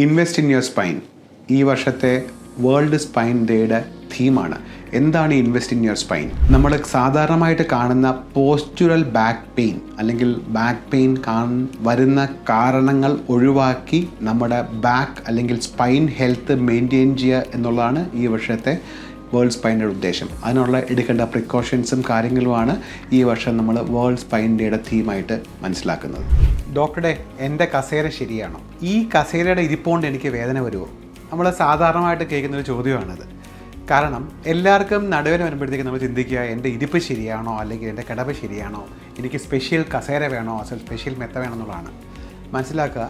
Invest in your spine ഈ വർഷത്തെ world spine ഡേയുടെ തീമാണ്. എന്താണ് ഇൻവെസ്റ്റ് ഇൻ യുവർ സ്പൈൻ? നമ്മൾ സാധാരണമായിട്ട് കാണുന്ന പോസ്റ്റുറൽ ബാക്ക് പെയിൻ അല്ലെങ്കിൽ ബാക്ക് പെയിൻ വരുന്ന കാരണങ്ങൾ ഒഴിവാക്കി നമ്മുടെ ബാക്ക് അല്ലെങ്കിൽ സ്പൈൻ ഹെൽത്ത് മെയിൻറ്റെയിൻ ചെയ്യുക എന്നുള്ളതാണ് ഈ വർഷത്തെ വേൾഡ് സ്പൈൻ്റെ ഉദ്ദേശം. അതിനുള്ള എടുക്കേണ്ട പ്രിക്കോഷൻസും കാര്യങ്ങളുമാണ് ഈ വർഷം നമ്മൾ വേൾഡ് സ്പൈൻ ഡേയുടെ തീമായിട്ട് മനസ്സിലാക്കുന്നത്. ഡോക്ടറെ, എൻ്റെ കസേര ശരിയാണോ? ഈ കസേരയുടെ ഇരിപ്പോണ്ട് എനിക്ക് വേദന വരുമോ? നമ്മൾ സാധാരണമായിട്ട് കേൾക്കുന്നൊരു ചോദ്യമാണത്. കാരണം എല്ലാവർക്കും നടുവേദന വരുമ്പോഴത്തേക്ക് നമ്മൾ ചിന്തിക്കുക, എൻ്റെ ഇരിപ്പ് ശരിയാണോ അല്ലെങ്കിൽ എൻ്റെ കിടപ്പ് ശരിയാണോ, എനിക്ക് സ്പെഷ്യൽ കസേര വേണോ സ്പെഷ്യൽ മെത്ത വേണോ എന്നുള്ളതാണ്. മനസ്സിലാക്കുക,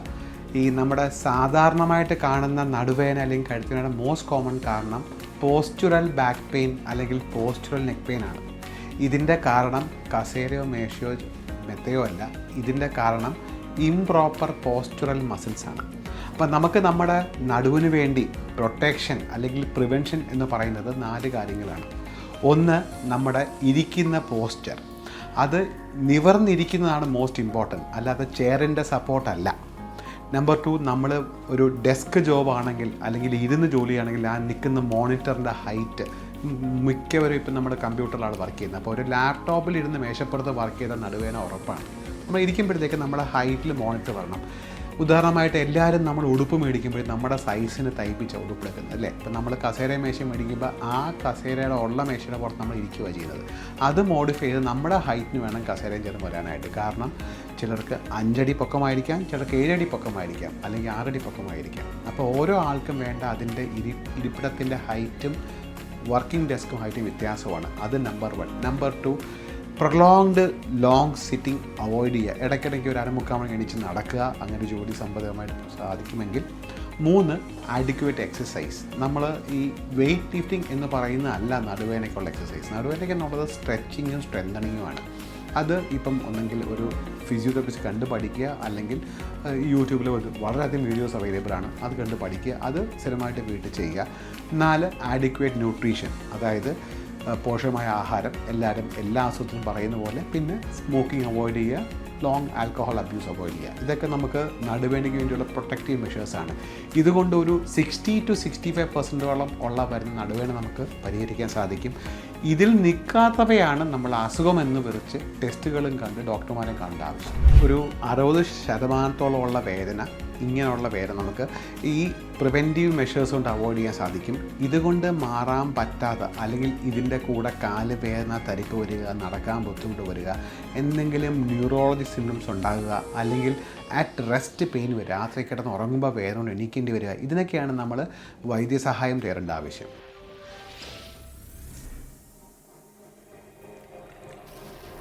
ഈ നമ്മുടെ സാധാരണമായിട്ട് കാണുന്ന നടുവേദന അല്ലെങ്കിൽ കഴുത്തിനയുടെ മോസ്റ്റ് കോമൺ കാരണം പോസ്റ്റുറൽ ബാക്ക് പെയിൻ അല്ലെങ്കിൽ പോസ്റ്റുറൽ നെക്ക് പെയിൻ ആണ്. ഇതിൻ്റെ കാരണം കസേരയോ മേശയോ മെത്തയോ അല്ല, ഇതിൻ്റെ കാരണം ഇംപ്രോപ്പർ പോസ്റ്റുറൽ മസിൽസ് ആണ്. അപ്പം നമുക്ക് നമ്മുടെ നടുവിന് വേണ്ടി പ്രൊട്ടക്ഷൻ അല്ലെങ്കിൽ പ്രിവെൻഷൻ എന്ന് പറയുന്നത് 4 കാര്യങ്ങളാണ്. ഒന്ന്, നമ്മുടെ ഇരിക്കുന്ന പോസ്ചർ. അത് നിവർന്നിരിക്കുന്നതാണ് മോസ്റ്റ് ഇമ്പോർട്ടൻറ്റ്, അല്ലാതെ ചെയറിൻ്റെ സപ്പോർട്ടല്ല. നമ്പർ 2, നമ്മൾ ഒരു ഡെസ്ക് ജോബ് ആണെങ്കിൽ അല്ലെങ്കിൽ ഇരുന്ന് ജോലിയാണെങ്കിൽ ആ നിൽക്കുന്ന മോണിറ്ററിൻ്റെ ഹൈറ്റ്. മിക്കവരും ഇപ്പം നമ്മുടെ കമ്പ്യൂട്ടറിലാണ് വർക്ക് ചെയ്യുന്നത്. അപ്പോൾ ഒരു ലാപ്ടോപ്പിൽ ഇരുന്ന് മേശപ്പുറത്ത് വർക്ക് ചെയ്ത നടുവേദന ഉറപ്പാണ്. നമ്മൾ ഇരിക്കുമ്പോഴത്തേക്ക് നമ്മുടെ ഹൈറ്റിൽ മോണിറ്റർ വരണം. ഉദാഹരണമായിട്ട് എല്ലാവരും നമ്മൾ ഉടുപ്പ് മേടിക്കുമ്പോൾ നമ്മുടെ സൈസിന് തയ്പ്പിച്ച ഉടുപ്പെടുക്കുന്നത് അല്ലേ. ഇപ്പം നമ്മൾ കസേര മേശ മേടിക്കുമ്പോൾ ആ കസേരയുടെ ഉള്ള മേശയുടെ പുറത്ത് നമ്മൾ ഇരിക്കുക ചെയ്യുന്നത്. അത് മോഡിഫൈ ചെയ്ത് നമ്മുടെ ഹൈറ്റിന് വേണം കസേരയും ചേർന്ന് വരാനായിട്ട്. കാരണം ചിലർക്ക് 5 അടി പൊക്കമായിരിക്കാം, ചിലർക്ക് 7 അടി പൊക്കമായിരിക്കാം, അല്ലെങ്കിൽ 6 അടി പൊക്കമായിരിക്കാം. അപ്പോൾ ഓരോ ആൾക്കും വേണ്ട അതിൻ്റെ ഇരിപ്പിടത്തിൻ്റെ ഹൈറ്റും വർക്കിംഗ് ഡെസ്കും ഹൈറ്റും വ്യത്യാസമാണ്. അത് number 1. Number 2, prolonged long sitting avoid ചെയ്യുക. ഇടയ്ക്കിടയ്ക്ക് ഒരു 1/4 മണി എണീച്ച് നടക്കുക, അങ്ങനെ ജോലി സമ്പന്നമായിട്ട് സാധിക്കുമെങ്കിൽ. 3, ആഡിക്വേറ്റ് എക്സസൈസ്. നമ്മൾ ഈ വെയ്റ്റ് ലിഫ്റ്റിംഗ് എന്ന് പറയുന്ന അല്ല നടുവേദനയ്ക്കുള്ള എക്സസൈസ്. നടുവേദനയ്ക്ക് എന്നുള്ളത് സ്ട്രെച്ചിങ്ങും സ്ട്രെങ്തനിങ്ങുമാണ്. അത് ഇപ്പം ഒന്നെങ്കിൽ ഒരു ഫിസിയോതെറാപ്പിസ്റ്റ് കണ്ട് പഠിക്കുക, അല്ലെങ്കിൽ യൂട്യൂബിൽ വളരെയധികം വീഡിയോസ് അവൈലബിൾ ആണ്, അത് കണ്ട് പഠിക്കുക. അത് സ്ഥിരമായിട്ട് വീട്ടിൽ ചെയ്യുക. 4, ആഡിക്വേറ്റ് ന്യൂട്രീഷൻ, അതായത് പോഷകമായ ആഹാരം. എല്ലാവരും എല്ലാ അസുഖത്തിനും പറയുന്ന പോലെ. പിന്നെ സ്മോക്കിംഗ് അവോയ്ഡ് ചെയ്യുക, ലോങ് ആൽക്കഹോൾ അബ്യൂസ് അവോയ്ഡ് ചെയ്യുക. ഇതൊക്കെ നമുക്ക് നടുവേദനയ്ക്ക് വേണ്ടിയുള്ള പ്രൊട്ടക്റ്റീവ് മെഷേഴ്സാണ്. ഇതുകൊണ്ട് ഒരു 60 to 65% ഉള്ള വരുന്ന നടുവേദന നമുക്ക് പരിഹരിക്കാൻ സാധിക്കും. ഇതിൽ നിൽക്കാത്തവയാണ് നമ്മൾ അസുഖമെന്ന് വിളിച്ച് ടെസ്റ്റുകളും കണ്ട് ഡോക്ടർമാരെ കാണേണ്ട ആവശ്യം. ഒരു 60% ഉള്ള വേദന, ഇങ്ങനെയുള്ള വേദന നമുക്ക് ഈ പ്രിവെൻറ്റീവ് മെഷേഴ്സ് കൊണ്ട് അവോയ്ഡ് ചെയ്യാൻ സാധിക്കും. ഇതുകൊണ്ട് മാറാൻ പറ്റാതെ അല്ലെങ്കിൽ ഇതിൻ്റെ കൂടെ കാല് വേദന, തരിപ്പ് വരിക, നടക്കാൻ ബുദ്ധിമുട്ട് വരിക, എന്തെങ്കിലും ന്യൂറോളജി സിംറ്റംസ് ഉണ്ടാകുക, അല്ലെങ്കിൽ അറ്റ് റെസ്റ്റ് പെയിൻ വരിക, രാത്രി കിടന്ന് ഉറങ്ങുമ്പോൾ വേദന കൊണ്ട് എണീക്കേണ്ടി വരിക, ഇതിനൊക്കെയാണ് നമ്മൾ വൈദ്യസഹായം തേടേണ്ട ആവശ്യം.